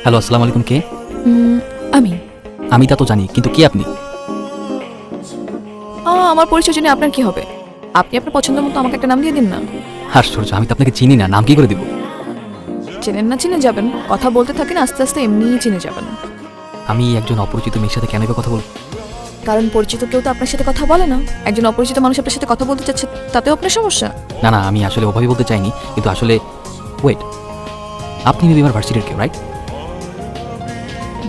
Hello, আসসালামু আলাইকুম। কে? আমি আমি তা তো জানি, কিন্তু কে আপনি? আমার পরিচয় জেনে আপনার কি হবে? আপনি আপনার পছন্দ মতো আমাকে একটা নাম দিয়ে দিন না। আশ্চর্য, আমি তো আপনাকে চিনি না, নাম কি করে দিব? চেনেন না চিনে যাবেন, কথা বলতে থাকেন, আস্তে আস্তে এমনিই চিনে যাবেন। আমি একজন অপরিচিত মেয়ের সাথে কেন কথা বলবো? কারণ পরিচিত কেউ তো আপনার সাথে কথা বলে না। একজন অপরিচিত মানুষ আপনার সাথে কথা বলতে চাচ্ছে, তাতেও আপনার সমস্যা। না না, আমি আসলে ওভাবে বলতে চাইনি, কিন্তু আসলে ওয়েট, আপনি মেবি আমার ভার্সিটির কেউ, রাইট?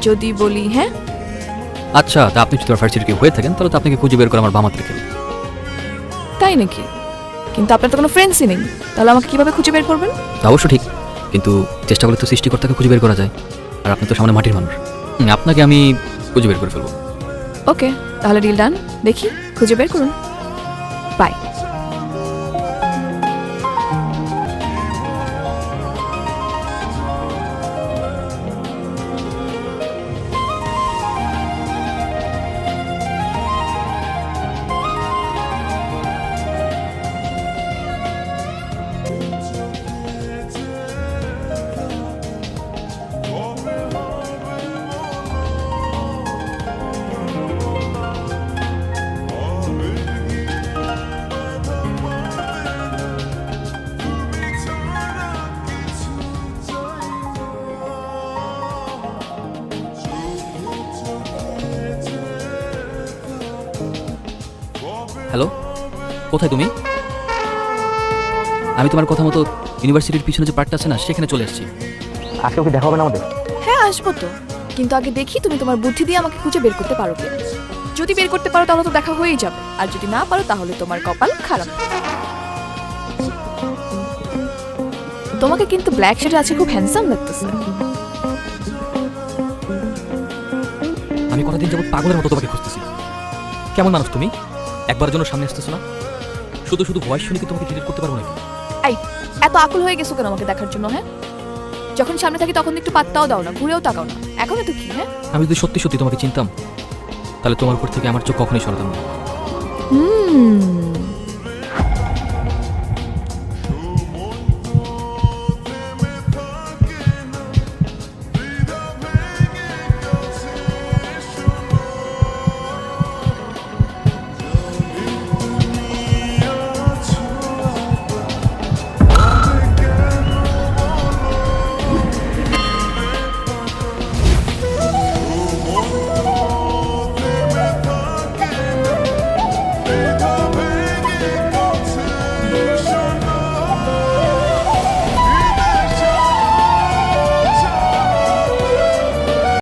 যদি বলি হ্যাঁ। আচ্ছা, তা আপনি যদি আমার ভার্সিটির কেউ হয়ে থাকেন, তাহলে তো আপনাকে খুঁজে বের করে আমার বামাত্রে কেউ। তাই নাকি? কিন্তু আপনার তো কোনো ফ্রেন্ডসই নেই, তাহলে আমাকে কিভাবে খুঁজে বের করবেন? অবশ্য ঠিক, কিন্তু চেষ্টা করলে তো সৃষ্টিকর্তাকে খুঁজে বের করা যায়। আর আপনি তো সামনে মাটির মানুষ, আপনাকে আমি খুঁজে বের করে ফেলবো। ওকে, তাহলে ডিল ডান। দেখি, খুঁজে বের করুন। বাই। হ্যালো, কোথায় তুমি? আমি তোমার কথা মতো ইউনিভার্সিটির পিছনে যে পার্কটা আছে না, সেখানে চলে এসেছি। আজকে ওকে দেখা হবে না আমাদের? হ্যাঁ, আসবো তো, কিন্তু আগে দেখি তুমি তোমার বুদ্ধি দিয়ে আমাকে খুঁজে বের করতে পারো কিনা। যদি বের করতে পারো তাহলে তো দেখা হয়েই যাবে, আর যদি না পারো তাহলে তোমার কপাল খারাপ। তোমাকে কিন্তু ব্ল্যাক শার্টে আছে খুব হ্যান্ডসাম লাগতেছে। আমি কতদিন যাবত পাগলের মতো তোমাকে খুঁজতেছি। কেমন মানুষ তুমি? একবারের জন্য সামনে আসতেছো না? শুধু শুধু ভয়েস শুনে কি তোমাকে ডিলিট করতে পারবো নাকি? এই, এত আকুল হয়ে গেছো কেন আমাকে দেখার জন্য? হ্যাঁ, যখন সামনে থাকি তখন একটু পাত্তাও দাও না, ঘুরেও তাকাও না। এখন তো কি? হ্যাঁ, আমি যদি সত্যি সত্যি তোমাকে চিনতাম, তাহলে তোমার উপর থেকে আমার চোখ কখনোই সরাতাম না।